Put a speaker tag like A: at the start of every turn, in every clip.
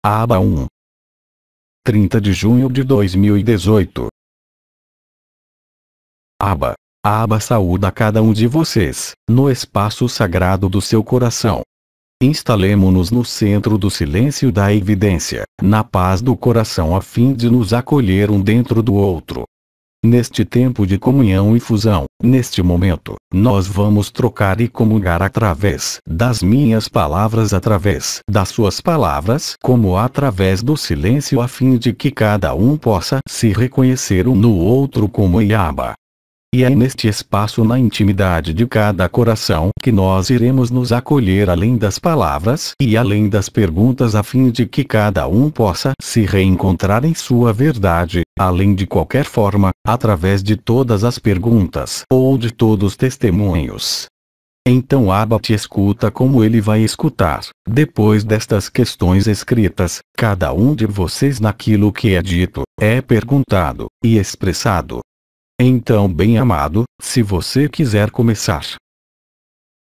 A: Aba 1. 30 de junho de 2018. Aba. A aba saúda cada um de vocês, no espaço sagrado do seu coração. Instalemo-nos no centro do silêncio da evidência, na paz do coração a fim de nos acolher um dentro do outro. Neste tempo de comunhão e fusão, neste momento, nós vamos trocar e comungar através das minhas palavras, através das suas palavras, como através do silêncio, a fim de que cada um possa se reconhecer um no outro como Iaba. E é neste espaço, na intimidade de cada coração, que nós iremos nos acolher além das palavras e além das perguntas, a fim de que cada um possa se reencontrar em sua verdade, além de qualquer forma, através de todas as perguntas ou de todos os testemunhos. Então Aba te escuta como ele vai escutar, depois destas questões escritas, cada um de vocês naquilo que é dito, é perguntado e expressado. Então, bem-amado, se você quiser começar.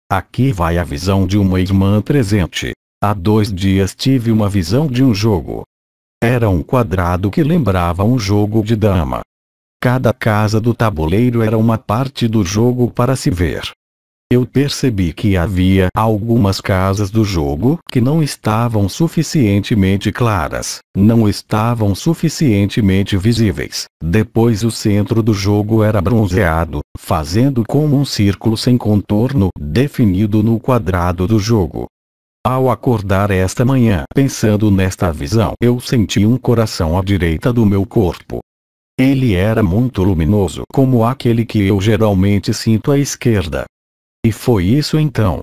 A: Aqui vai a visão de uma irmã presente. Há 2 dias tive uma visão de um jogo. Era um quadrado que lembrava um jogo de dama. Cada casa do tabuleiro era uma parte do jogo para se ver. Eu percebi que havia algumas casas do jogo que não estavam suficientemente claras, não estavam suficientemente visíveis. Depois o centro do jogo era bronzeado, fazendo como um círculo sem contorno definido no quadrado do jogo. Ao acordar esta manhã pensando nesta visão, eu senti um coração à direita do meu corpo. Ele era muito luminoso, como aquele que eu geralmente sinto à esquerda. E foi isso então.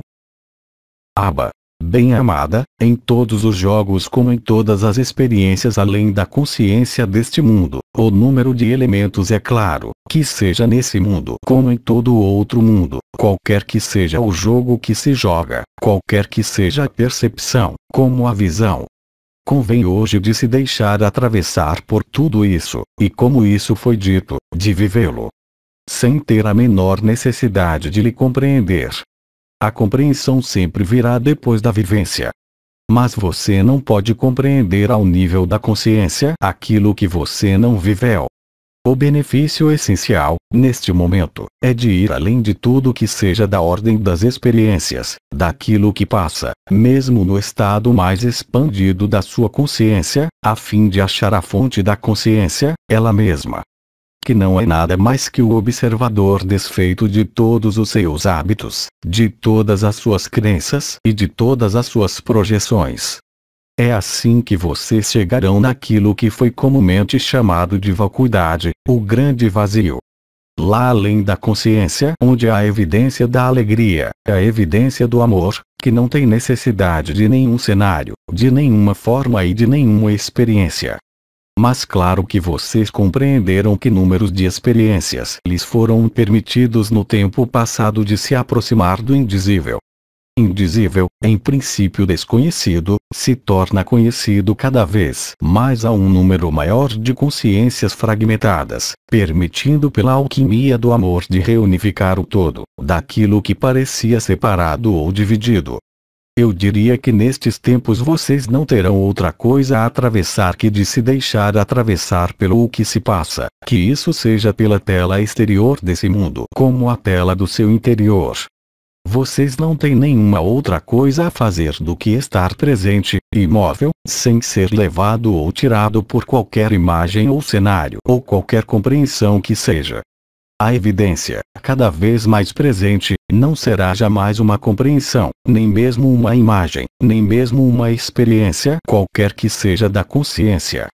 A: Aba. Bem-amada, em todos os jogos como em todas as experiências além da consciência deste mundo, o número de elementos é claro, que seja nesse mundo como em todo outro mundo, qualquer que seja o jogo que se joga, qualquer que seja a percepção, como a visão. Convém hoje de se deixar atravessar por tudo isso, e como isso foi dito, de vivê-lo. Sem ter a menor necessidade de lhe compreender. A compreensão sempre virá depois da vivência. Mas você não pode compreender ao nível da consciência aquilo que você não viveu. O benefício essencial, neste momento, é de ir além de tudo que seja da ordem das experiências, daquilo que passa, mesmo no estado mais expandido da sua consciência, a fim de achar a fonte da consciência, ela mesma. Que não é nada mais que o observador desfeito de todos os seus hábitos, de todas as suas crenças e de todas as suas projeções. É assim que vocês chegarão naquilo que foi comumente chamado de vacuidade, o grande vazio. Lá além da consciência, onde há a evidência da alegria, a evidência do amor, que não tem necessidade de nenhum cenário, de nenhuma forma e de nenhuma experiência. Mas claro que vocês compreenderam que números de experiências lhes foram permitidos no tempo passado de se aproximar do indizível. Indizível, em princípio desconhecido, se torna conhecido cada vez mais a um número maior de consciências fragmentadas, permitindo pela alquimia do amor de reunificar o todo, daquilo que parecia separado ou dividido. Eu diria que nestes tempos vocês não terão outra coisa a atravessar que de se deixar atravessar pelo o que se passa, que isso seja pela tela exterior desse mundo, como a tela do seu interior. Vocês não têm nenhuma outra coisa a fazer do que estar presente, imóvel, sem ser levado ou tirado por qualquer imagem ou cenário ou qualquer compreensão que seja. A evidência, cada vez mais presente, não será jamais uma compreensão, nem mesmo uma imagem, nem mesmo uma experiência qualquer que seja da consciência.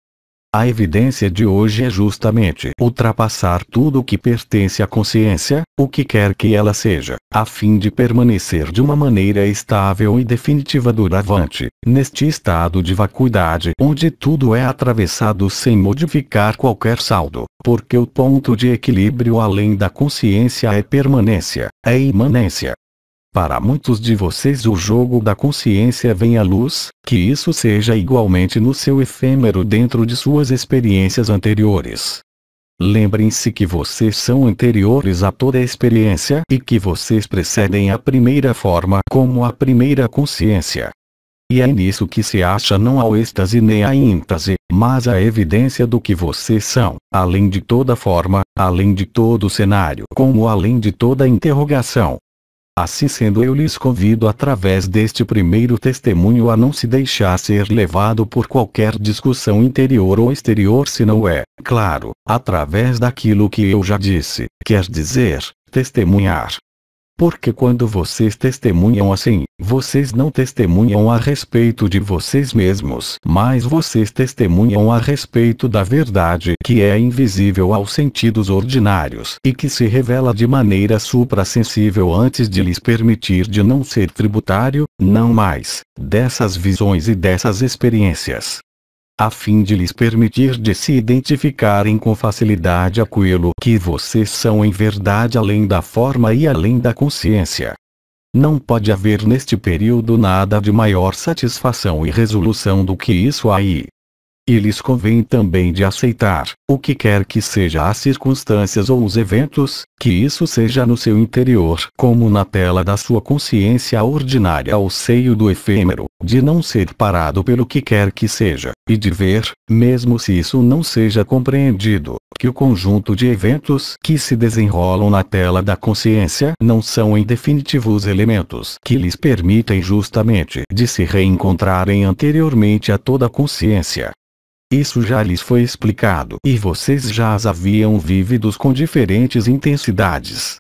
A: A evidência de hoje é justamente ultrapassar tudo o que pertence à consciência, o que quer que ela seja, a fim de permanecer de uma maneira estável e definitiva doravante, neste estado de vacuidade onde tudo é atravessado sem modificar qualquer saldo, porque o ponto de equilíbrio além da consciência é permanência, é imanência. Para muitos de vocês o jogo da consciência vem à luz, que isso seja igualmente no seu efêmero dentro de suas experiências anteriores. Lembrem-se que vocês são anteriores a toda a experiência e que vocês precedem a primeira forma como a primeira consciência. E é nisso que se acha não ao êxtase nem a êntase, mas a evidência do que vocês são, além de toda forma, além de todo cenário, como além de toda interrogação. Assim sendo, eu lhes convido através deste primeiro testemunho a não se deixar ser levado por qualquer discussão interior ou exterior, se não é, claro, através daquilo que eu já disse, quer dizer, testemunhar. Porque quando vocês testemunham assim, vocês não testemunham a respeito de vocês mesmos, mas vocês testemunham a respeito da verdade que é invisível aos sentidos ordinários e que se revela de maneira suprassensível antes de lhes permitir de não ser tributário, não mais, dessas visões e dessas experiências, a fim de lhes permitir de se identificarem com facilidade aquilo que vocês são em verdade além da forma e além da consciência. Não pode haver neste período nada de maior satisfação e resolução do que isso aí. E lhes convém também de aceitar, o que quer que seja as circunstâncias ou os eventos, que isso seja no seu interior como na tela da sua consciência ordinária ao seio do efêmero, de não ser parado pelo que quer que seja, e de ver, mesmo se isso não seja compreendido, que o conjunto de eventos que se desenrolam na tela da consciência não são em definitivo os elementos que lhes permitem justamente de se reencontrarem anteriormente a toda a consciência. Isso já lhes foi explicado e vocês já as haviam vividos com diferentes intensidades.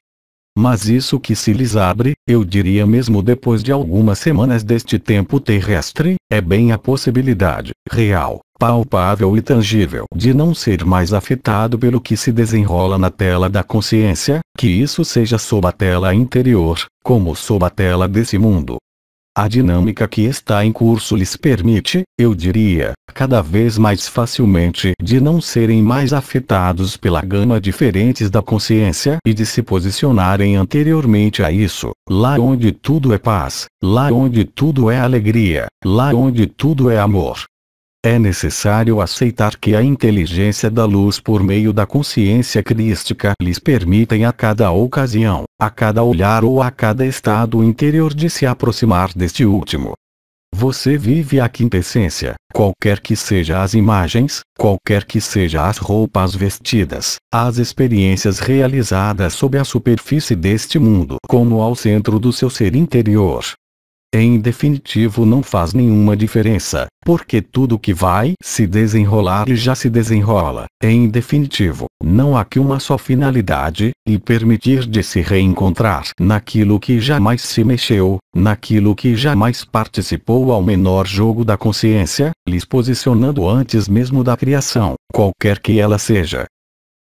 A: Mas isso que se lhes abre, eu diria mesmo depois de algumas semanas deste tempo terrestre, é bem a possibilidade, real, palpável e tangível, de não ser mais afetado pelo que se desenrola na tela da consciência, que isso seja sob a tela interior, como sob a tela desse mundo. A dinâmica que está em curso lhes permite, eu diria, cada vez mais facilmente de não serem mais afetados pela gama diferentes da consciência e de se posicionarem anteriormente a isso, lá onde tudo é paz, lá onde tudo é alegria, lá onde tudo é amor. É necessário aceitar que a inteligência da luz por meio da consciência crística lhes permitem a cada ocasião, a cada olhar ou a cada estado interior de se aproximar deste último. Você vive a quintessência, qualquer que seja as imagens, qualquer que seja as roupas vestidas, as experiências realizadas sob a superfície deste mundo como ao centro do seu ser interior. Em definitivo não faz nenhuma diferença, porque tudo que vai se desenrolar já se desenrola. Em definitivo, não há que uma só finalidade, e permitir de se reencontrar naquilo que jamais se mexeu, naquilo que jamais participou ao menor jogo da consciência, lhes posicionando antes mesmo da criação, qualquer que ela seja.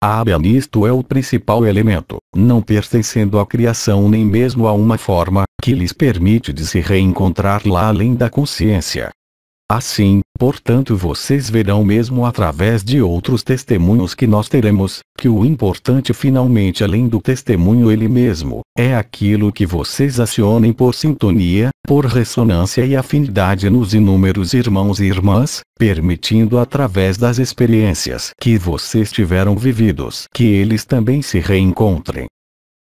A: A ábia nisto é o principal elemento, não pertencendo à criação nem mesmo a uma forma, que lhes permite de se reencontrar lá além da consciência. Assim, portanto, vocês verão mesmo através de outros testemunhos que nós teremos, que o importante finalmente além do testemunho ele mesmo, é aquilo que vocês acionem por sintonia, por ressonância e afinidade nos inúmeros irmãos e irmãs, permitindo através das experiências que vocês tiveram vividos que eles também se reencontrem.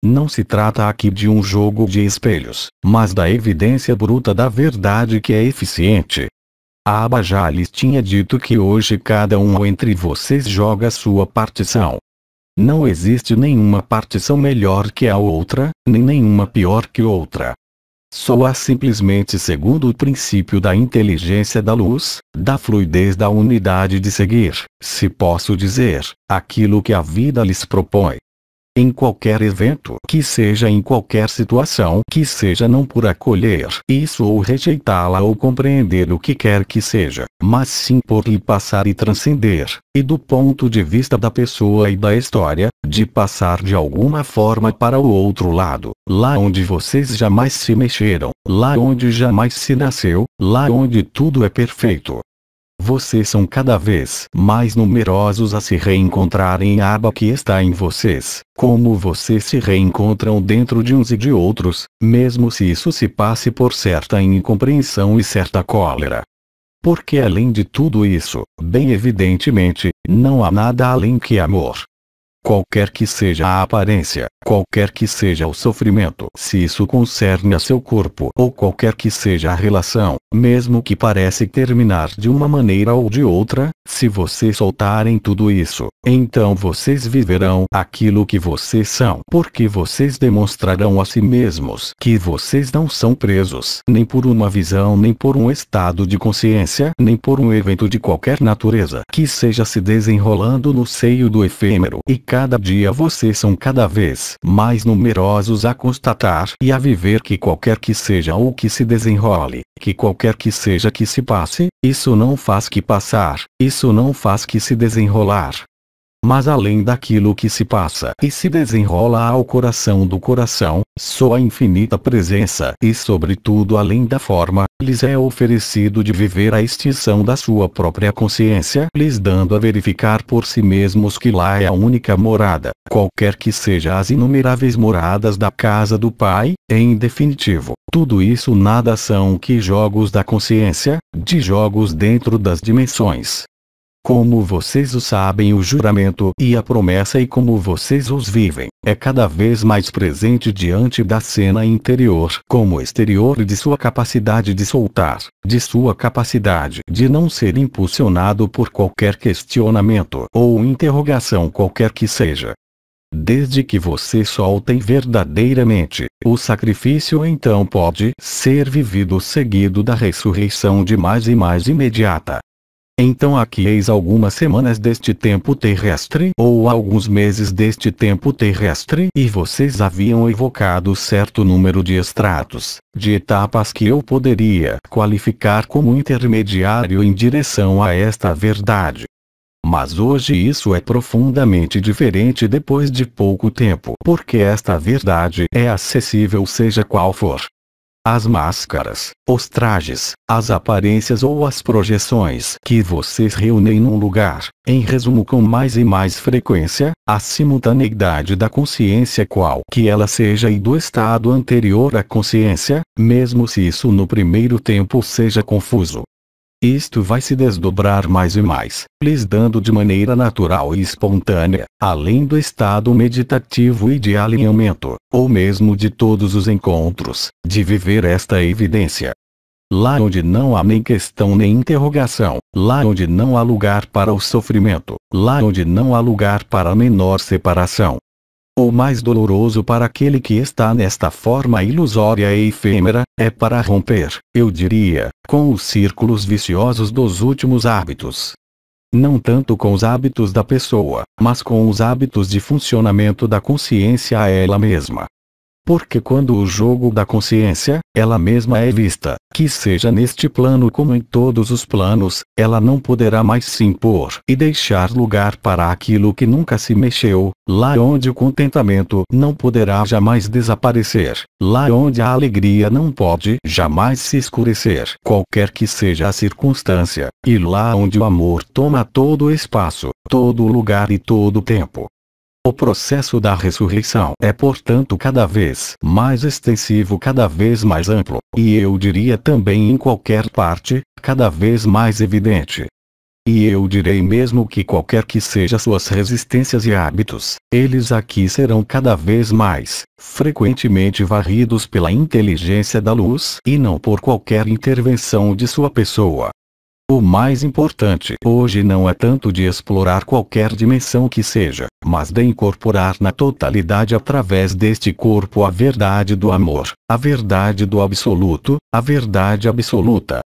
A: Não se trata aqui de um jogo de espelhos, mas da evidência bruta da verdade que é eficiente. A Aba já lhes tinha dito que hoje cada um entre vocês joga sua partição. Não existe nenhuma partição melhor que a outra, nem nenhuma pior que outra. Só há simplesmente segundo o princípio da inteligência da luz, da fluidez da unidade de seguir, se posso dizer, aquilo que a vida lhes propõe. Em qualquer evento que seja em qualquer situação que seja não por acolher isso ou rejeitá-la ou compreender o que quer que seja, mas sim por lhe passar e transcender, e do ponto de vista da pessoa e da história, de passar de alguma forma para o outro lado, lá onde vocês jamais se mexeram, lá onde jamais se nasceu, lá onde tudo é perfeito. Vocês são cada vez mais numerosos a se reencontrarem em Aba que está em vocês, como vocês se reencontram dentro de uns e de outros, mesmo se isso se passe por certa incompreensão e certa cólera. Porque além de tudo isso, bem evidentemente, não há nada além que amor. Qualquer que seja a aparência, qualquer que seja o sofrimento, se isso concerne a seu corpo ou qualquer que seja a relação, mesmo que parece terminar de uma maneira ou de outra, se vocês soltarem tudo isso, então vocês viverão aquilo que vocês são, porque vocês demonstrarão a si mesmos que vocês não são presos nem por uma visão, nem por um estado de consciência, nem por um evento de qualquer natureza que seja se desenrolando no seio do efêmero, e cada dia vocês são cada vez mais numerosos a constatar e a viver que qualquer que seja o que se desenrole, que qualquer que seja que se passe, isso não faz que passar, isso não faz que se desenrolar. Mas além daquilo que se passa e se desenrola ao coração do coração, sua infinita presença e sobretudo além da forma, lhes é oferecido de viver a extinção da sua própria consciência, lhes dando a verificar por si mesmos que lá é a única morada, qualquer que seja as inumeráveis moradas da casa do Pai, em definitivo. Tudo isso nada são que jogos da consciência, de jogos dentro das dimensões. Como vocês o sabem, o juramento e a promessa e como vocês os vivem, é cada vez mais presente diante da cena interior como exterior de sua capacidade de soltar, de sua capacidade de não ser impulsionado por qualquer questionamento ou interrogação qualquer que seja. Desde que vocês soltem verdadeiramente, o sacrifício então pode ser vivido seguido da ressurreição de mais e mais imediata. Então aqui eis algumas semanas deste tempo terrestre ou alguns meses deste tempo terrestre e vocês haviam evocado certo número de estratos, de etapas que eu poderia qualificar como intermediário em direção a esta verdade. Mas hoje isso é profundamente diferente depois de pouco tempo, porque esta verdade é acessível seja qual for. As máscaras, os trajes, as aparências ou as projeções que vocês reúnem num lugar, em resumo com mais e mais frequência, a simultaneidade da consciência qual que ela seja e do estado anterior à consciência, mesmo se isso no primeiro tempo seja confuso. Isto vai se desdobrar mais e mais, lhes dando de maneira natural e espontânea, além do estado meditativo e de alinhamento, ou mesmo de todos os encontros, de viver esta evidência. Lá onde não há nem questão nem interrogação, lá onde não há lugar para o sofrimento, lá onde não há lugar para a menor separação. O mais doloroso para aquele que está nesta forma ilusória e efêmera, é para romper, eu diria, com os círculos viciosos dos últimos hábitos. Não tanto com os hábitos da pessoa, mas com os hábitos de funcionamento da consciência a ela mesma. Porque quando o jogo da consciência, ela mesma é vista, que seja neste plano como em todos os planos, ela não poderá mais se impor e deixar lugar para aquilo que nunca se mexeu, lá onde o contentamento não poderá jamais desaparecer, lá onde a alegria não pode jamais se escurecer, qualquer que seja a circunstância, e lá onde o amor toma todo o espaço, todo o lugar e todo o tempo. O processo da ressurreição é portanto cada vez mais extensivo, cada vez mais amplo, e eu diria também em qualquer parte, cada vez mais evidente. E eu direi mesmo que qualquer que seja suas resistências e hábitos, eles aqui serão cada vez mais, frequentemente varridos pela inteligência da luz e não por qualquer intervenção de sua pessoa. O mais importante hoje não é tanto de explorar qualquer dimensão que seja, mas de incorporar na totalidade através deste corpo a verdade do amor, a verdade do absoluto, a verdade absoluta.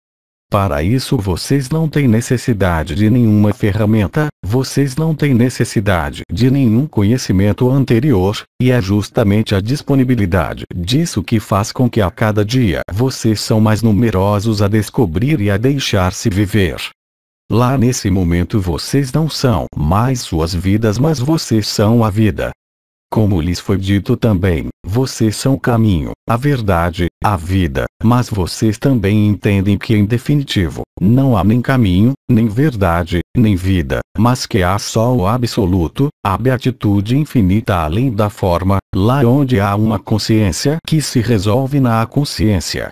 A: Para isso vocês não têm necessidade de nenhuma ferramenta, vocês não têm necessidade de nenhum conhecimento anterior, e é justamente a disponibilidade disso que faz com que a cada dia vocês são mais numerosos a descobrir e a deixar-se viver. Lá nesse momento vocês não são mais suas vidas, mas vocês são a vida. Como lhes foi dito também, vocês são o caminho, a verdade, a vida, mas vocês também entendem que em definitivo, não há nem caminho, nem verdade, nem vida, mas que há só o absoluto, a beatitude infinita além da forma, lá onde há uma consciência que se resolve na consciência.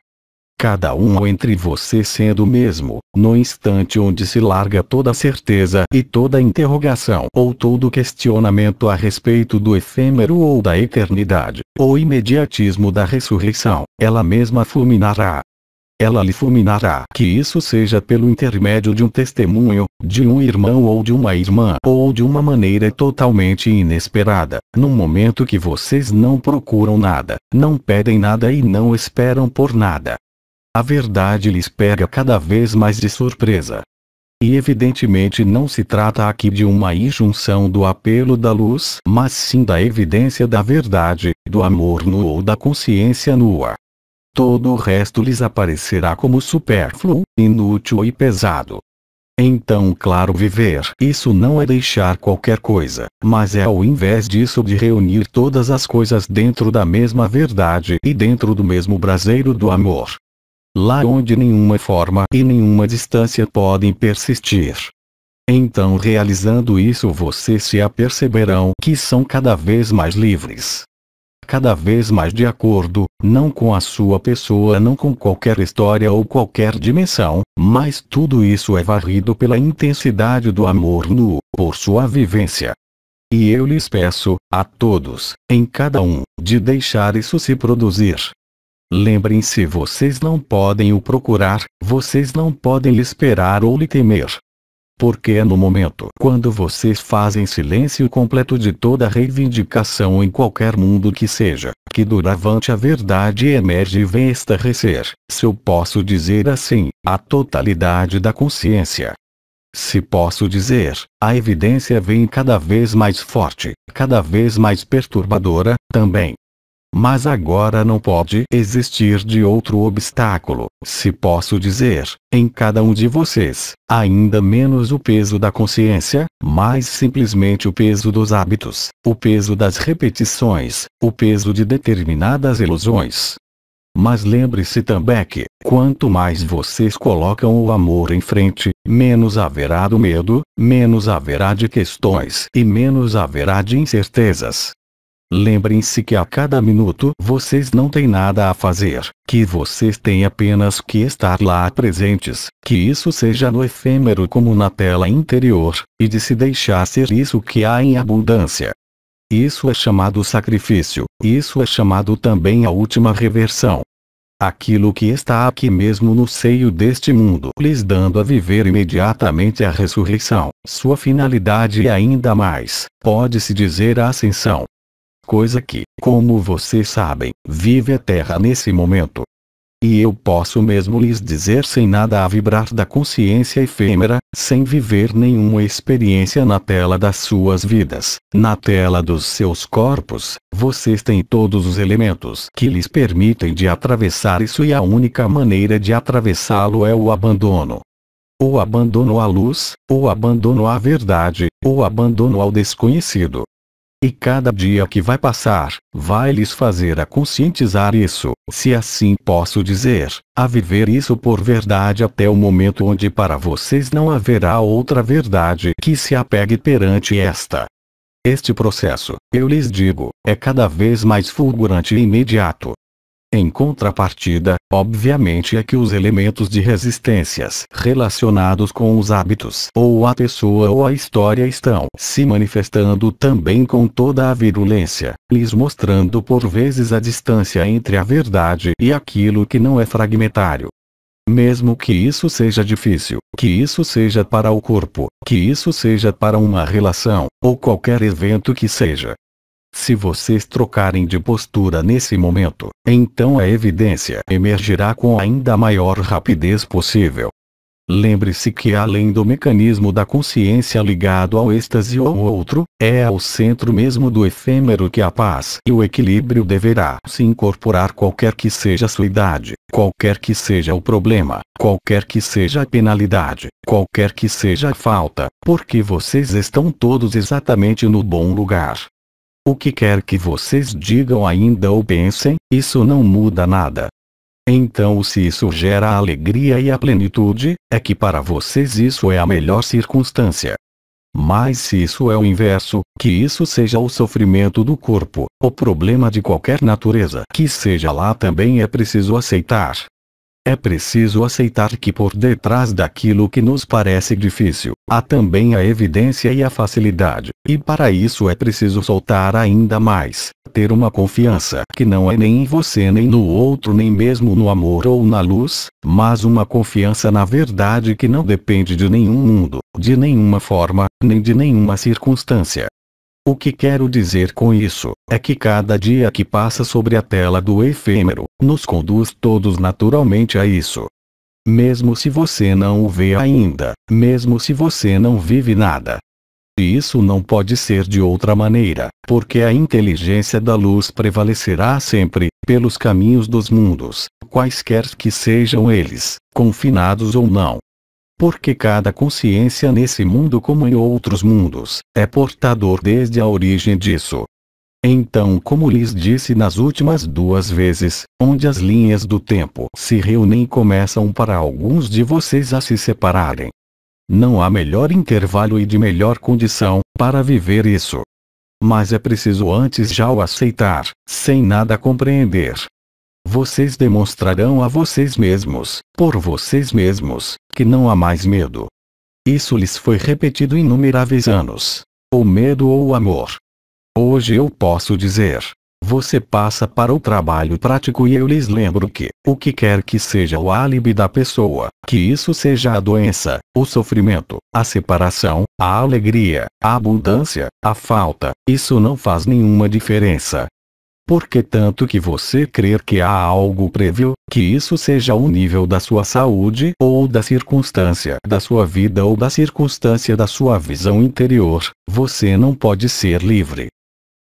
A: Cada um entre vocês sendo o mesmo, no instante onde se larga toda certeza e toda interrogação ou todo questionamento a respeito do efêmero ou da eternidade, o imediatismo da ressurreição, ela mesma fulminará. Ela lhe fulminará, que isso seja pelo intermédio de um testemunho, de um irmão ou de uma irmã, ou de uma maneira totalmente inesperada, num momento que vocês não procuram nada, não pedem nada e não esperam por nada. A verdade lhes pega cada vez mais de surpresa. E evidentemente não se trata aqui de uma injunção do apelo da luz, mas sim da evidência da verdade, do amor nu ou da consciência nua. Todo o resto lhes aparecerá como supérfluo, inútil e pesado. Então, claro, viver, isso não é deixar qualquer coisa, mas é ao invés disso de reunir todas as coisas dentro da mesma verdade e dentro do mesmo braseiro do amor. Lá onde nenhuma forma e nenhuma distância podem persistir. Então, realizando isso, vocês se aperceberão que são cada vez mais livres. Cada vez mais de acordo, não com a sua pessoa, não com qualquer história ou qualquer dimensão, mas tudo isso é varrido pela intensidade do amor nu, por sua vivência. E eu lhes peço, a todos, em cada um, de deixar isso se produzir. Lembrem-se, vocês não podem o procurar, vocês não podem lhe esperar ou lhe temer. Porque é no momento quando vocês fazem silêncio completo de toda reivindicação em qualquer mundo que seja, que doravante a verdade emerge e vem estarrecer, se eu posso dizer assim, a totalidade da consciência. Se posso dizer, a evidência vem cada vez mais forte, cada vez mais perturbadora, também. Mas agora não pode existir de outro obstáculo, se posso dizer, em cada um de vocês, ainda menos o peso da consciência, mas simplesmente o peso dos hábitos, o peso das repetições, o peso de determinadas ilusões. Mas lembre-se também que, quanto mais vocês colocam o amor em frente, menos haverá do medo, menos haverá de questões e menos haverá de incertezas. Lembrem-se que a cada minuto vocês não têm nada a fazer, que vocês têm apenas que estar lá presentes, que isso seja no efêmero como na tela interior, e de se deixar ser isso que há em abundância. Isso é chamado sacrifício, isso é chamado também a última reversão. Aquilo que está aqui mesmo no seio deste mundo lhes dando a viver imediatamente a ressurreição, sua finalidade e ainda mais, pode-se dizer a ascensão. Coisa que, como vocês sabem, vive a Terra nesse momento. E eu posso mesmo lhes dizer sem nada a vibrar da consciência efêmera, sem viver nenhuma experiência na tela das suas vidas, na tela dos seus corpos, vocês têm todos os elementos que lhes permitem de atravessar isso e a única maneira de atravessá-lo é o abandono. Ou abandono à luz, ou abandono à verdade, ou abandono ao desconhecido. E cada dia que vai passar, vai lhes fazer a conscientizar isso, se assim posso dizer, a viver isso por verdade até o momento onde para vocês não haverá outra verdade que se apegue perante esta. Este processo, eu lhes digo, é cada vez mais fulgurante e imediato. Em contrapartida, obviamente é que os elementos de resistências relacionados com os hábitos ou a pessoa ou a história estão se manifestando também com toda a virulência, lhes mostrando por vezes a distância entre a verdade e aquilo que não é fragmentário. Mesmo que isso seja difícil, que isso seja para o corpo, que isso seja para uma relação, ou qualquer evento que seja. Se vocês trocarem de postura nesse momento, então a evidência emergirá com ainda maior rapidez possível. Lembre-se que além do mecanismo da consciência ligado ao êxtase ou ao outro, é ao centro mesmo do efêmero que a paz e o equilíbrio deverá se incorporar qualquer que seja a sua idade, qualquer que seja o problema, qualquer que seja a penalidade, qualquer que seja a falta, porque vocês estão todos exatamente no bom lugar. O que quer que vocês digam ainda ou pensem, isso não muda nada. Então, se isso gera a alegria e a plenitude, é que para vocês isso é a melhor circunstância. Mas se isso é o inverso, que isso seja o sofrimento do corpo, o problema de qualquer natureza que seja lá também é preciso aceitar. É preciso aceitar que por detrás daquilo que nos parece difícil, há também a evidência e a facilidade, e para isso é preciso soltar ainda mais, ter uma confiança que não é nem em você nem no outro nem mesmo no amor ou na luz, mas uma confiança na verdade que não depende de nenhum mundo, de nenhuma forma, nem de nenhuma circunstância. O que quero dizer com isso, é que cada dia que passa sobre a tela do efêmero, nos conduz todos naturalmente a isso. Mesmo se você não o vê ainda, mesmo se você não vive nada. E isso não pode ser de outra maneira, porque a inteligência da luz prevalecerá sempre, pelos caminhos dos mundos, quaisquer que sejam eles, confinados ou não. Porque cada consciência nesse mundo como em outros mundos, é portador desde a origem disso. Então, como lhes disse nas últimas 2 vezes, onde as linhas do tempo se reúnem e começam para alguns de vocês a se separarem. Não há melhor intervalo e de melhor condição, para viver isso. Mas é preciso antes já o aceitar, sem nada compreender. Vocês demonstrarão a vocês mesmos, por vocês mesmos, que não há mais medo. Isso lhes foi repetido inumeráveis anos. O medo ou o amor. Hoje eu posso dizer. Você passa para o trabalho prático e eu lhes lembro que, o que quer que seja o álibi da pessoa, que isso seja a doença, o sofrimento, a separação, a alegria, a abundância, a falta, isso não faz nenhuma diferença. Porque tanto que você crer que há algo prévio, que isso seja o nível da sua saúde ou da circunstância da sua vida ou da circunstância da sua visão interior, você não pode ser livre.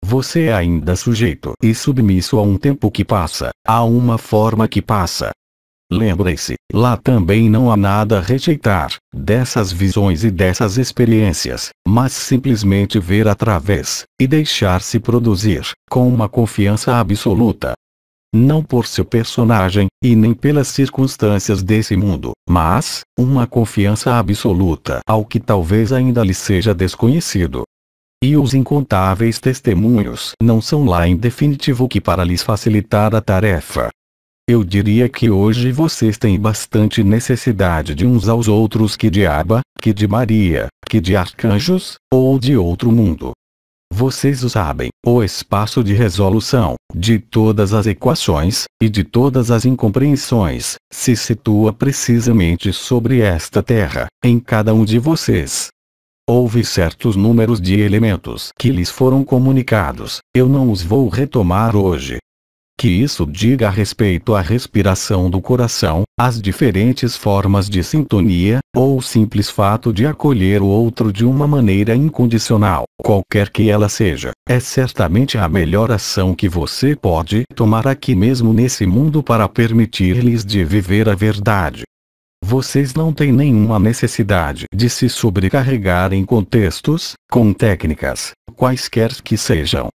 A: Você é ainda sujeito e submisso a um tempo que passa, a uma forma que passa. Lembre-se, lá também não há nada a rejeitar, dessas visões e dessas experiências, mas simplesmente ver através, e deixar-se produzir, com uma confiança absoluta. Não por seu personagem, e nem pelas circunstâncias desse mundo, mas, uma confiança absoluta ao que talvez ainda lhe seja desconhecido. E os incontáveis testemunhos não são lá em definitivo que para lhes facilitar a tarefa. Eu diria que hoje vocês têm bastante necessidade de uns aos outros que de Abba, que de Maria, que de arcanjos, ou de outro mundo. Vocês o sabem, o espaço de resolução, de todas as equações, e de todas as incompreensões, se situa precisamente sobre esta terra, em cada um de vocês. Houve certos números de elementos que lhes foram comunicados, eu não os vou retomar hoje. Que isso diga a respeito à respiração do coração, às diferentes formas de sintonia, ou o simples fato de acolher o outro de uma maneira incondicional, qualquer que ela seja, é certamente a melhor ação que você pode tomar aqui mesmo nesse mundo para permitir-lhes de viver a verdade. Vocês não têm nenhuma necessidade de se sobrecarregar em contextos, com técnicas, quaisquer que sejam.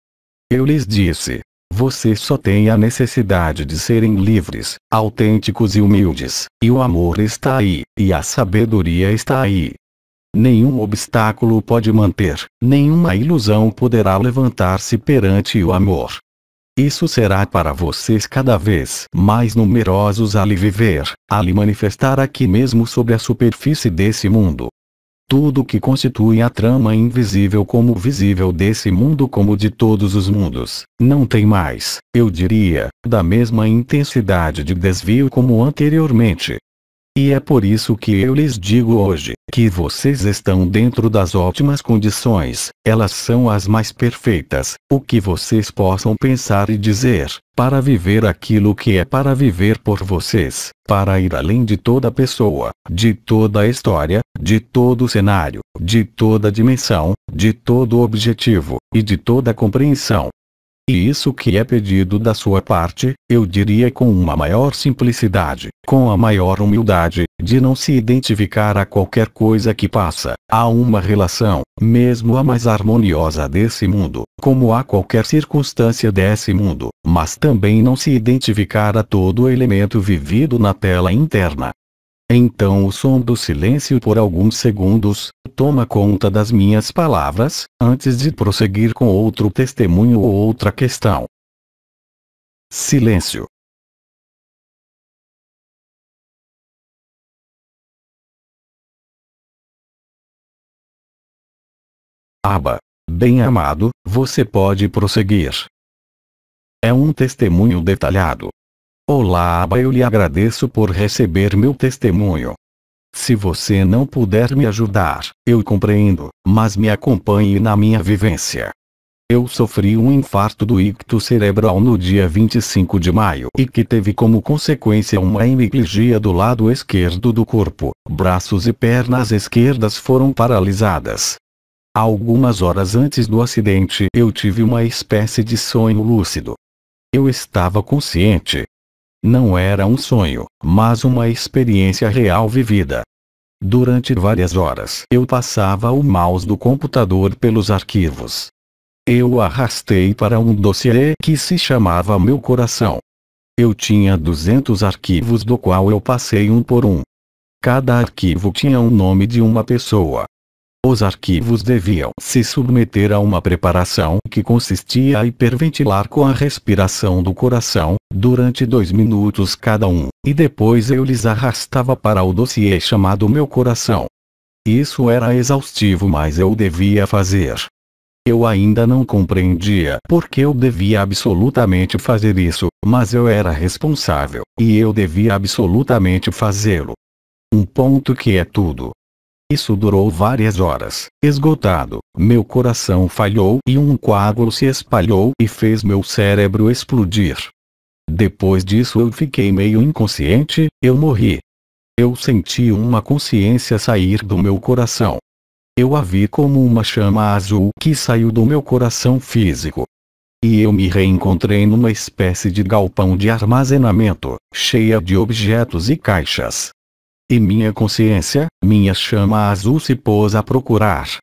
A: Eu lhes disse. Vocês só têm a necessidade de serem livres, autênticos e humildes, e o amor está aí, e a sabedoria está aí. Nenhum obstáculo pode manter, nenhuma ilusão poderá levantar-se perante o amor. Isso será para vocês cada vez mais numerosos a lhe viver, a lhe manifestar aqui mesmo sobre a superfície desse mundo. Tudo que constitui a trama invisível como visível desse mundo como de todos os mundos, não tem mais, eu diria, da mesma intensidade de desvio como anteriormente. E é por isso que eu lhes digo hoje, que vocês estão dentro das ótimas condições, elas são as mais perfeitas, o que vocês possam pensar e dizer, para viver aquilo que é para viver por vocês, para ir além de toda pessoa, de toda a história, de todo o cenário, de toda dimensão, de todo objetivo, e de toda compreensão. E isso que é pedido da sua parte, eu diria com uma maior simplicidade, com a maior humildade, de não se identificar a qualquer coisa que passa, a uma relação, mesmo a mais harmoniosa desse mundo, como a qualquer circunstância desse mundo, mas também não se identificar a todo elemento vivido na tela interna. Então o som do silêncio por alguns segundos, toma conta das minhas palavras, antes de prosseguir com outro testemunho ou outra questão. Silêncio. Aba. Bem-amado, você pode prosseguir. É um testemunho detalhado. Olá, Aba, eu lhe agradeço por receber meu testemunho. Se você não puder me ajudar, eu compreendo, mas me acompanhe na minha vivência. Eu sofri um infarto do icto cerebral no dia 25 de maio e que teve como consequência uma hemiplegia do lado esquerdo do corpo. Braços e pernas esquerdas foram paralisadas. Algumas horas antes do acidente, eu tive uma espécie de sonho lúcido. Eu estava consciente. Não era um sonho, mas uma experiência real vivida. Durante várias horas, eu passava o mouse do computador pelos arquivos. Eu o arrastei para um dossiê que se chamava Meu Coração. Eu tinha 200 arquivos do qual eu passei um por um. Cada arquivo tinha um nome de uma pessoa. Os arquivos deviam se submeter a uma preparação que consistia em hiperventilar com a respiração do coração, durante 2 minutos cada um, e depois eu lhes arrastava para o dossiê chamado Meu Coração. Isso era exaustivo, mas eu devia fazer. Eu ainda não compreendia por que eu devia absolutamente fazer isso, mas eu era responsável, e eu devia absolutamente fazê-lo. Um ponto que é tudo. Isso durou várias horas. Esgotado, meu coração falhou e um coágulo se espalhou e fez meu cérebro explodir. Depois disso eu fiquei meio inconsciente, eu morri. Eu senti uma consciência sair do meu coração. Eu a vi como uma chama azul que saiu do meu coração físico. E eu me reencontrei numa espécie de galpão de armazenamento, cheia de objetos e caixas. E minha consciência, minha chama azul, se pôs a procurar.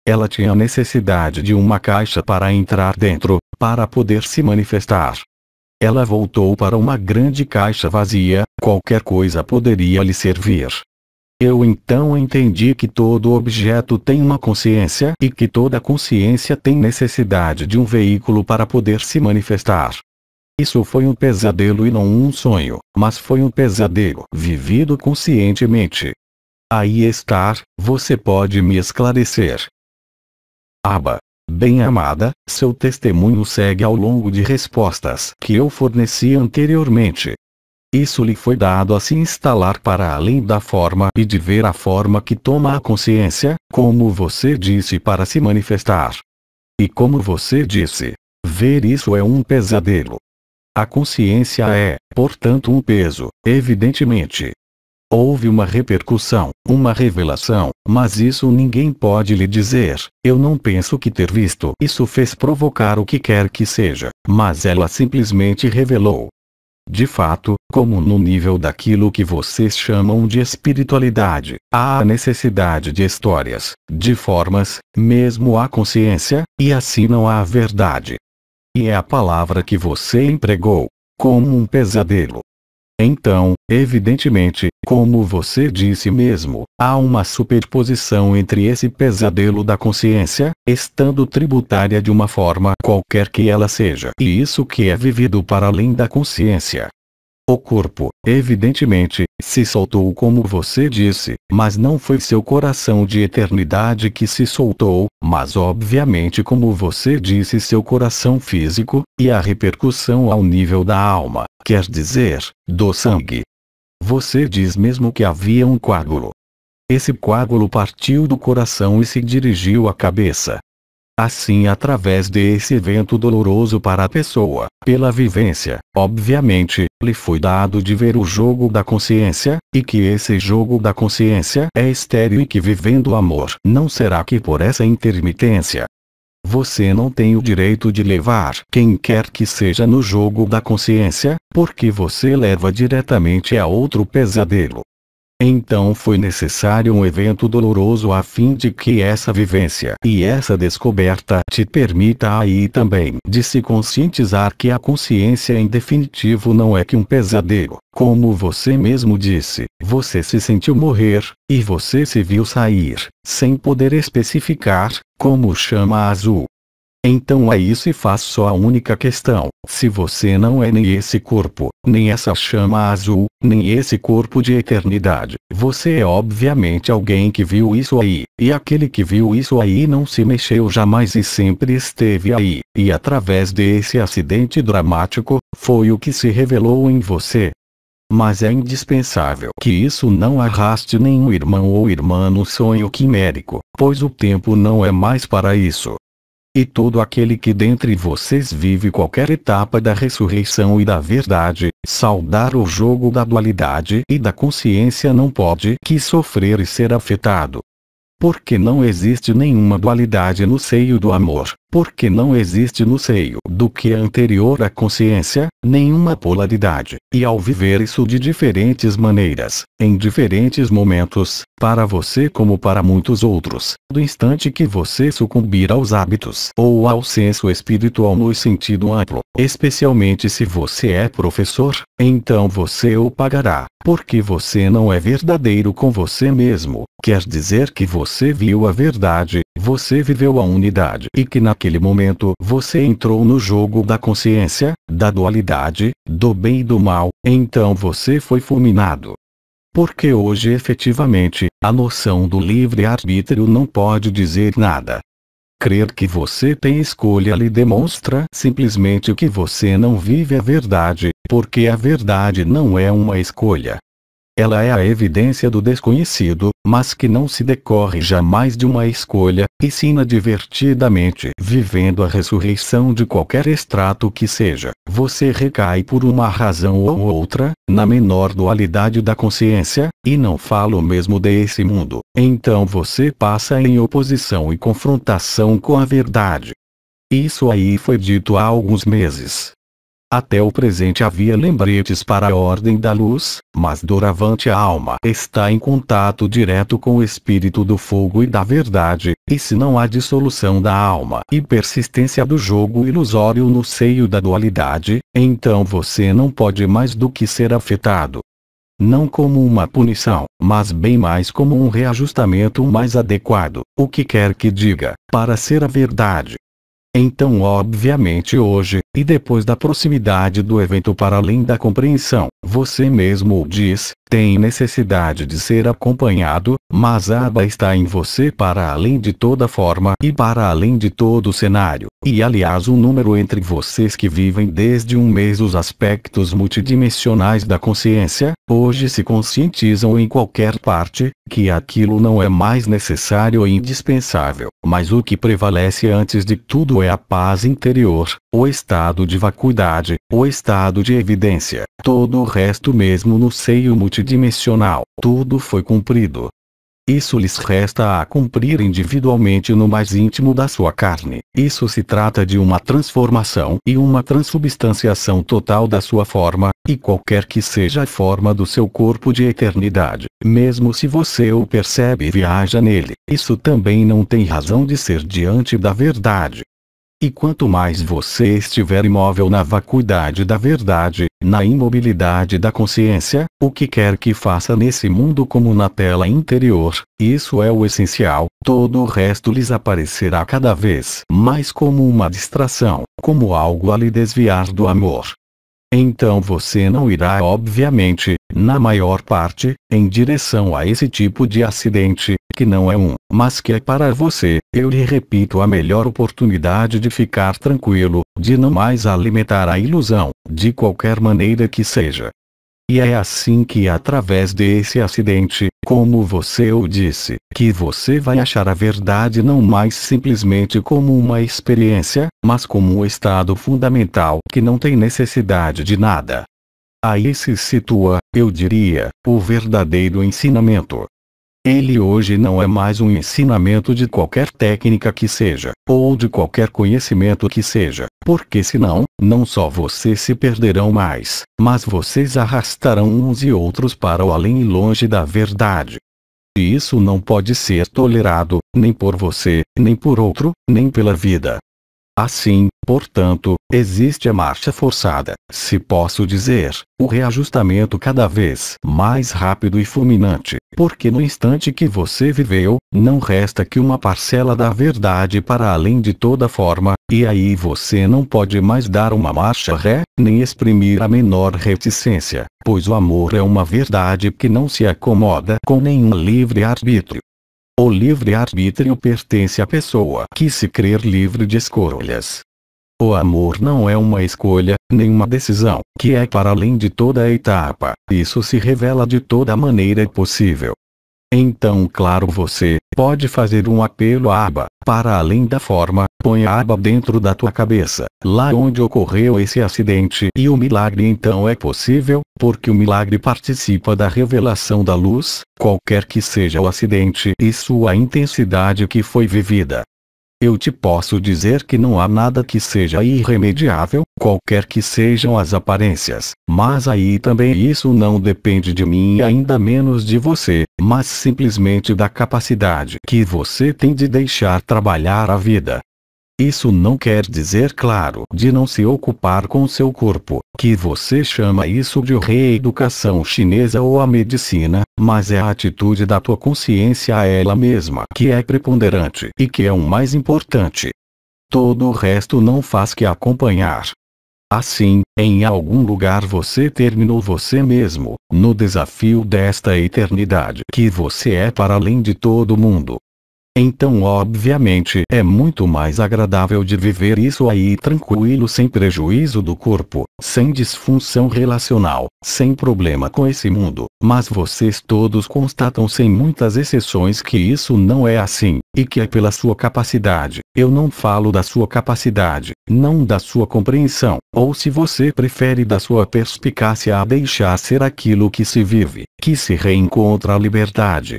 A: Ela tinha necessidade de uma caixa para entrar dentro, para poder se manifestar. Ela voltou para uma grande caixa vazia, qualquer coisa poderia lhe servir. Eu então entendi que todo objeto tem uma consciência e que toda consciência tem necessidade de um veículo para poder se manifestar. Isso foi um pesadelo e não um sonho, mas foi um pesadelo vivido conscientemente. Aí está, você pode me esclarecer. Aba. Bem-amada, seu testemunho segue ao longo de respostas que eu forneci anteriormente. Isso lhe foi dado a se instalar para além da forma e de ver a forma que toma a consciência, como você disse, para se manifestar. E como você disse, ver isso é um pesadelo. A consciência é, portanto, um peso, evidentemente. Houve uma repercussão, uma revelação, mas isso ninguém pode lhe dizer. Eu não penso que ter visto isso fez provocar o que quer que seja, mas ela simplesmente revelou. De fato, como no nível daquilo que vocês chamam de espiritualidade, há a necessidade de histórias, de formas, mesmo a consciência, e assim não há verdade. E é a palavra que você empregou, como um pesadelo. Então, evidentemente, como você disse mesmo, há uma superposição entre esse pesadelo da consciência, estando tributária de uma forma qualquer que ela seja, e isso que é vivido para além da consciência. O corpo, evidentemente, se soltou como você disse, mas não foi seu coração de eternidade que se soltou, mas obviamente como você disse, seu coração físico, e a repercussão ao nível da alma, quer dizer, do sangue. Você diz mesmo que havia um coágulo. Esse coágulo partiu do coração e se dirigiu à cabeça. Assim, através desse evento doloroso para a pessoa, pela vivência, obviamente, lhe foi dado de ver o jogo da consciência, e que esse jogo da consciência é estéril e que vivendo o amor não será que por essa intermitência. Você não tem o direito de levar quem quer que seja no jogo da consciência, porque você leva diretamente a outro pesadelo. Então foi necessário um evento doloroso a fim de que essa vivência e essa descoberta te permita aí também de se conscientizar que a consciência em definitivo não é que um pesadelo, como você mesmo disse, você se sentiu morrer, e você se viu sair, sem poder especificar, como chama azul. Então aí se faz só a única questão: se você não é nem esse corpo, nem essa chama azul, nem esse corpo de eternidade, você é obviamente alguém que viu isso aí, e aquele que viu isso aí não se mexeu jamais e sempre esteve aí, e através desse acidente dramático, foi o que se revelou em você. Mas é indispensável que isso não arraste nenhum irmão ou irmã no sonho quimérico, pois o tempo não é mais para isso. E todo aquele que dentre vocês vive qualquer etapa da ressurreição e da verdade, saudar o jogo da dualidade e da consciência não pode que sofrer e ser afetado. Porque não existe nenhuma dualidade no seio do amor, porque não existe no seio do que é anterior à consciência, nenhuma polaridade, e ao viver isso de diferentes maneiras, em diferentes momentos, para você como para muitos outros, do instante que você sucumbir aos hábitos ou ao senso espiritual no sentido amplo, especialmente se você é professor, então você o pagará, porque você não é verdadeiro com você mesmo, quer dizer que você viu a verdade, você viveu a unidade e que naquele momento você entrou no jogo da consciência, da dualidade, do bem e do mal, então você foi fulminado. Porque hoje efetivamente, a noção do livre-arbítrio não pode dizer nada. Crer que você tem escolha lhe demonstra simplesmente que você não vive a verdade, porque a verdade não é uma escolha. Ela é a evidência do desconhecido, mas que não se decorre jamais de uma escolha, e sim inadvertidamente vivendo a ressurreição de qualquer extrato que seja. Você recai por uma razão ou outra, na menor dualidade da consciência, e não falo mesmo desse mundo. Então você passa em oposição e confrontação com a verdade. Isso aí foi dito há alguns meses. Até o presente havia lembretes para a ordem da luz, mas doravante a alma está em contato direto com o espírito do fogo e da verdade, e se não há dissolução da alma e persistência do jogo ilusório no seio da dualidade, então você não pode mais do que ser afetado. Não como uma punição, mas bem mais como um reajustamento mais adequado, o que quer que diga, para ser a verdade. Então obviamente hoje, e depois da proximidade do evento para além da compreensão, você mesmo o diz, tem necessidade de ser acompanhado, mas a aba está em você para além de toda forma e para além de todo cenário, e aliás um número entre vocês que vivem desde um mês os aspectos multidimensionais da consciência, hoje se conscientizam em qualquer parte, que aquilo não é mais necessário e indispensável, mas o que prevalece antes de tudo é a paz interior, o estado de vacuidade, o estado de evidência, todo o resto mesmo no seio multidimensional, tudo foi cumprido. Isso lhes resta a cumprir individualmente no mais íntimo da sua carne. Isso se trata de uma transformação e uma transubstanciação total da sua forma, e qualquer que seja a forma do seu corpo de eternidade, mesmo se você o percebe e viaja nele, isso também não tem razão de ser diante da verdade. E quanto mais você estiver imóvel na vacuidade da verdade, na imobilidade da consciência, o que quer que faça nesse mundo como na tela interior, isso é o essencial, todo o resto lhes aparecerá cada vez mais como uma distração, como algo a lhe desviar do amor. Então você não irá obviamente, na maior parte, em direção a esse tipo de acidente, que não é mas que é para você, eu lhe repito, a melhor oportunidade de ficar tranquilo, de não mais alimentar a ilusão, de qualquer maneira que seja. E é assim que através desse acidente, como você o disse, que você vai achar a verdade não mais simplesmente como uma experiência, mas como um estado fundamental que não tem necessidade de nada. Aí se situa, eu diria, o verdadeiro ensinamento. Ele hoje não é mais um ensinamento de qualquer técnica que seja, ou de qualquer conhecimento que seja, porque senão, não só vocês se perderão mais, mas vocês arrastarão uns e outros para o além e longe da verdade. E isso não pode ser tolerado, nem por você, nem por outro, nem pela vida. Assim, Portanto, existe a marcha forçada, se posso dizer, o reajustamento cada vez mais rápido e fulminante, porque no instante que você viveu, não resta que uma parcela da verdade para além de toda forma, e aí você não pode mais dar uma marcha ré, nem exprimir a menor reticência, pois o amor é uma verdade que não se acomoda com nenhum livre-arbítrio. O livre-arbítrio pertence à pessoa que se crer livre de escolhas. O amor não é uma escolha, nem uma decisão, que é para além de toda a etapa, isso se revela de toda maneira possível. Então claro, você pode fazer um apelo à aba, para além da forma, põe a aba dentro da tua cabeça, lá onde ocorreu esse acidente, e o milagre então é possível, porque o milagre participa da revelação da luz, qualquer que seja o acidente e sua intensidade que foi vivida. Eu te posso dizer que não há nada que seja irremediável, qualquer que sejam as aparências, mas aí também isso não depende de mim e ainda menos de você, mas simplesmente da capacidade que você tem de deixar trabalhar a vida. Isso não quer dizer, claro, de não se ocupar com seu corpo, que você chama isso de reeducação chinesa ou a medicina, mas é a atitude da tua consciência a ela mesma que é preponderante e que é o mais importante. Todo o resto não faz que acompanhar. Assim, em algum lugar você terminou você mesmo, no desafio desta eternidade que você é para além de todo mundo. Então obviamente é muito mais agradável de viver isso aí tranquilo, sem prejuízo do corpo, sem disfunção relacional, sem problema com esse mundo, mas vocês todos constatam sem muitas exceções que isso não é assim, e que é pela sua capacidade. Eu não falo da sua capacidade, não da sua compreensão, ou se você prefere da sua perspicácia a deixar ser aquilo que se vive, que se reencontra a liberdade.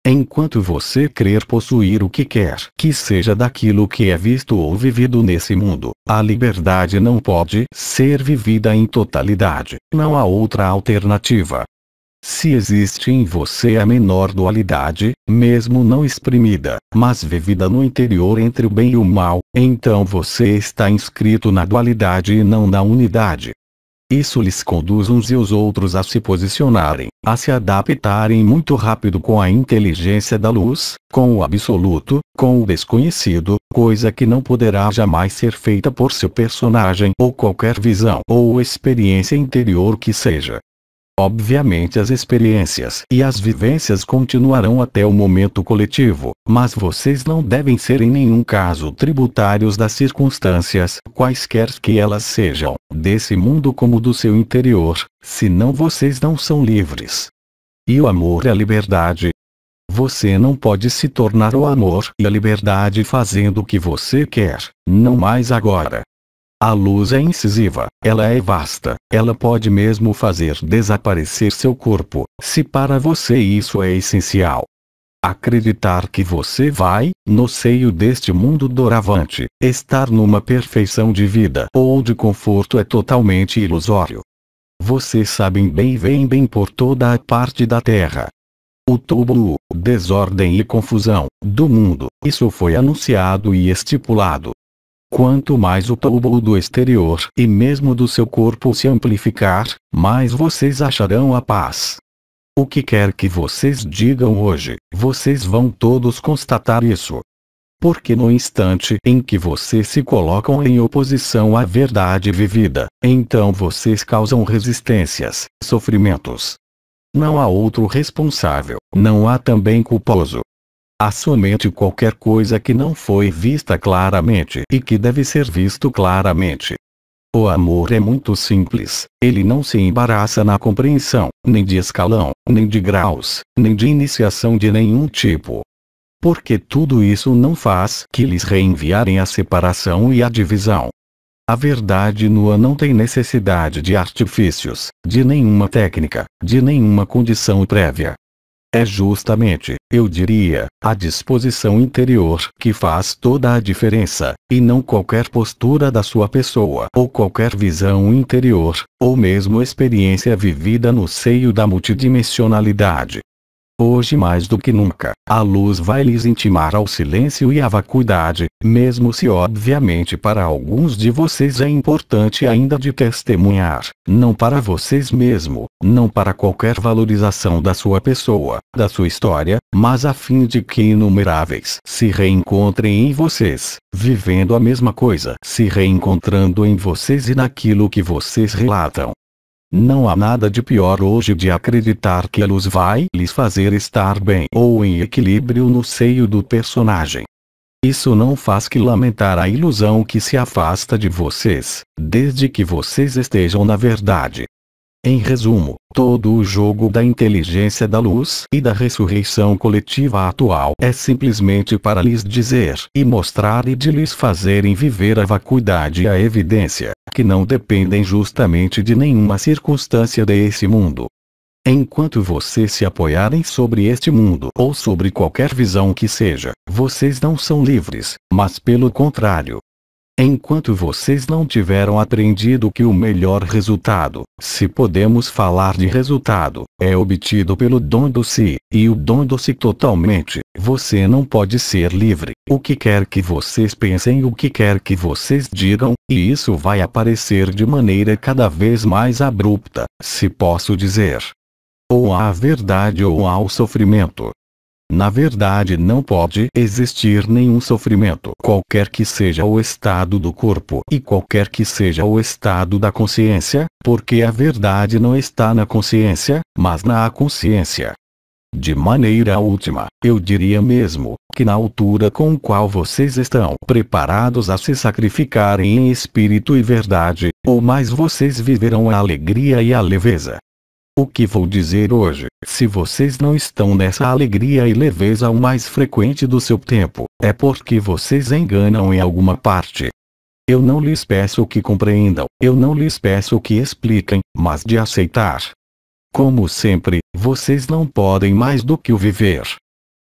A: Enquanto você crer possuir o que quer que seja daquilo que é visto ou vivido nesse mundo, a liberdade não pode ser vivida em totalidade, não há outra alternativa. Se existe em você a menor dualidade, mesmo não exprimida, mas vivida no interior entre o bem e o mal, então você está inscrito na dualidade e não na unidade. Isso lhes conduz uns e os outros a se posicionarem, a se adaptarem muito rápido com a inteligência da luz, com o absoluto, com o desconhecido, coisa que não poderá jamais ser feita por seu personagem ou qualquer visão ou experiência interior que seja. Obviamente as experiências e as vivências continuarão até o momento coletivo, mas vocês não devem ser em nenhum caso tributários das circunstâncias, quaisquer que elas sejam, desse mundo como do seu interior, senão vocês não são livres. E o amor é a liberdade. Você não pode se tornar o amor e a liberdade fazendo o que você quer, não mais agora. A luz é incisiva, ela é vasta, ela pode mesmo fazer desaparecer seu corpo, se para você isso é essencial. Acreditar que você vai, no seio deste mundo doravante, estar numa perfeição de vida ou de conforto é totalmente ilusório. Vocês sabem bem e veem bem por toda a parte da Terra. O tumulto, desordem e confusão, do mundo, isso foi anunciado e estipulado. Quanto mais o tumulto do exterior e mesmo do seu corpo se amplificar, mais vocês acharão a paz. O que quer que vocês digam hoje, vocês vão todos constatar isso. Porque no instante em que vocês se colocam em oposição à verdade vivida, então vocês causam resistências, sofrimentos. Não há outro responsável, não há também culposo. Há somente qualquer coisa que não foi vista claramente e que deve ser visto claramente. O amor é muito simples, ele não se embaraça na compreensão, nem de escalão, nem de graus, nem de iniciação de nenhum tipo. Porque tudo isso não faz que lhes reenviarem a separação e a divisão. A verdade nua não tem necessidade de artifícios, de nenhuma técnica, de nenhuma condição prévia. É justamente, eu diria, a disposição interior que faz toda a diferença, e não qualquer postura da sua pessoa ou qualquer visão interior, ou mesmo experiência vivida no seio da multidimensionalidade. Hoje mais do que nunca, a luz vai lhes intimar ao silêncio e à vacuidade, mesmo se obviamente para alguns de vocês é importante ainda de testemunhar, não para vocês mesmo, não para qualquer valorização da sua pessoa, da sua história, mas a fim de que inumeráveis se reencontrem em vocês, vivendo a mesma coisa, se reencontrando em vocês e naquilo que vocês relatam. Não há nada de pior hoje de acreditar que a luz vai lhes fazer estar bem ou em equilíbrio no seio do personagem. Isso não faz que lamentar a ilusão que se afasta de vocês, desde que vocês estejam na verdade. Em resumo, todo o jogo da inteligência da luz e da ressurreição coletiva atual é simplesmente para lhes dizer e mostrar e de lhes fazerem viver a vacuidade e a evidência, que não dependem justamente de nenhuma circunstância desse mundo. Enquanto vocês se apoiarem sobre este mundo ou sobre qualquer visão que seja, vocês não são livres, mas pelo contrário. Enquanto vocês não tiveram aprendido que o melhor resultado, se podemos falar de resultado, é obtido pelo dom do si, e o dom do si totalmente, você não pode ser livre. O que quer que vocês pensem, o que quer que vocês digam, e isso vai aparecer de maneira cada vez mais abrupta, se posso dizer. Ou há a verdade ou há o sofrimento. Na verdade não pode existir nenhum sofrimento, qualquer que seja o estado do corpo e qualquer que seja o estado da consciência, porque a verdade não está na consciência, mas na consciência. De maneira última, eu diria mesmo, que na altura com qual vocês estão preparados a se sacrificarem em espírito e verdade, ou mais vocês viverão a alegria e a leveza. O que vou dizer hoje, se vocês não estão nessa alegria e leveza o mais frequente do seu tempo, é porque vocês enganam em alguma parte. Eu não lhes peço que compreendam, eu não lhes peço que expliquem, mas de aceitar. Como sempre, vocês não podem mais do que o viver.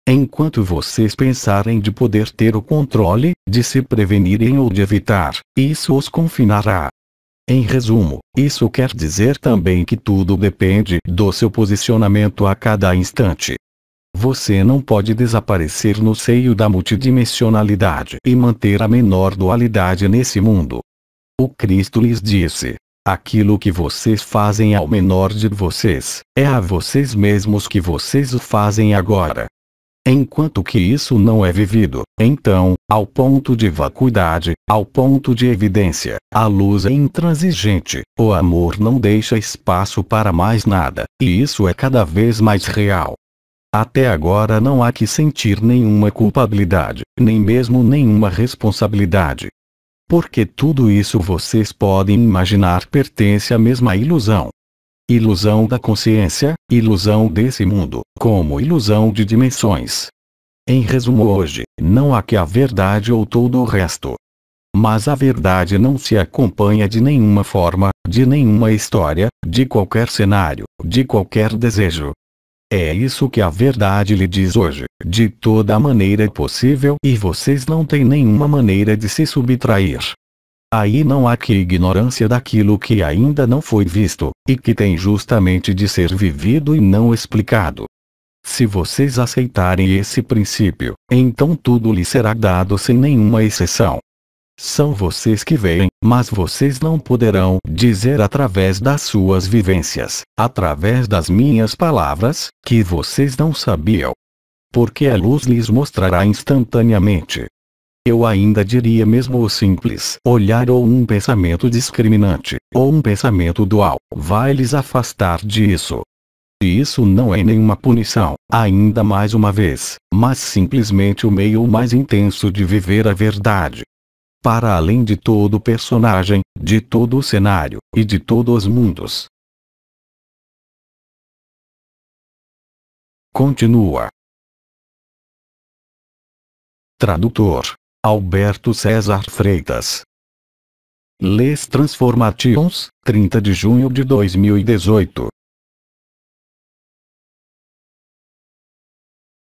A: Enquanto vocês pensarem de poder ter o controle, de se prevenirem ou de evitar, isso os confinará. Em resumo, isso quer dizer também que tudo depende do seu posicionamento a cada instante. Você não pode desaparecer no seio da multidimensionalidade e manter a menor dualidade nesse mundo. O Cristo lhes disse: aquilo que vocês fazem ao menor de vocês, é a vocês mesmos que vocês o fazem agora. Enquanto que isso não é vivido, então, ao ponto de vacuidade, ao ponto de evidência, a luz é intransigente, o amor não deixa espaço para mais nada, e isso é cada vez mais real. Até agora não há que sentir nenhuma culpabilidade, nem mesmo nenhuma responsabilidade. Porque tudo isso vocês podem imaginar pertence à mesma ilusão. Ilusão da consciência, ilusão desse mundo, como ilusão de dimensões. Em resumo hoje, não há que a verdade ou todo o resto. Mas a verdade não se acompanha de nenhuma forma, de nenhuma história, de qualquer cenário, de qualquer desejo. É isso que a verdade lhe diz hoje, de toda a maneira possível, e vocês não têm nenhuma maneira de se subtrair. Aí não há que ignorância daquilo que ainda não foi visto, e que tem justamente de ser vivido e não explicado. Se vocês aceitarem esse princípio, então tudo lhes será dado sem nenhuma exceção. São vocês que veem, mas vocês não poderão dizer através das suas vivências, através das minhas palavras, que vocês não sabiam. Porque a luz lhes mostrará instantaneamente. Eu ainda diria mesmo o simples olhar ou um pensamento discriminante, ou um pensamento dual, vai lhes afastar disso. E isso não é nenhuma punição, ainda mais uma vez, mas simplesmente o meio mais intenso de viver a verdade. Para além de todo personagem, de todo o cenário, e de todos os mundos. Continua. Tradutor: Alberto César Freitas. Les Transformations, 30 de junho de 2018.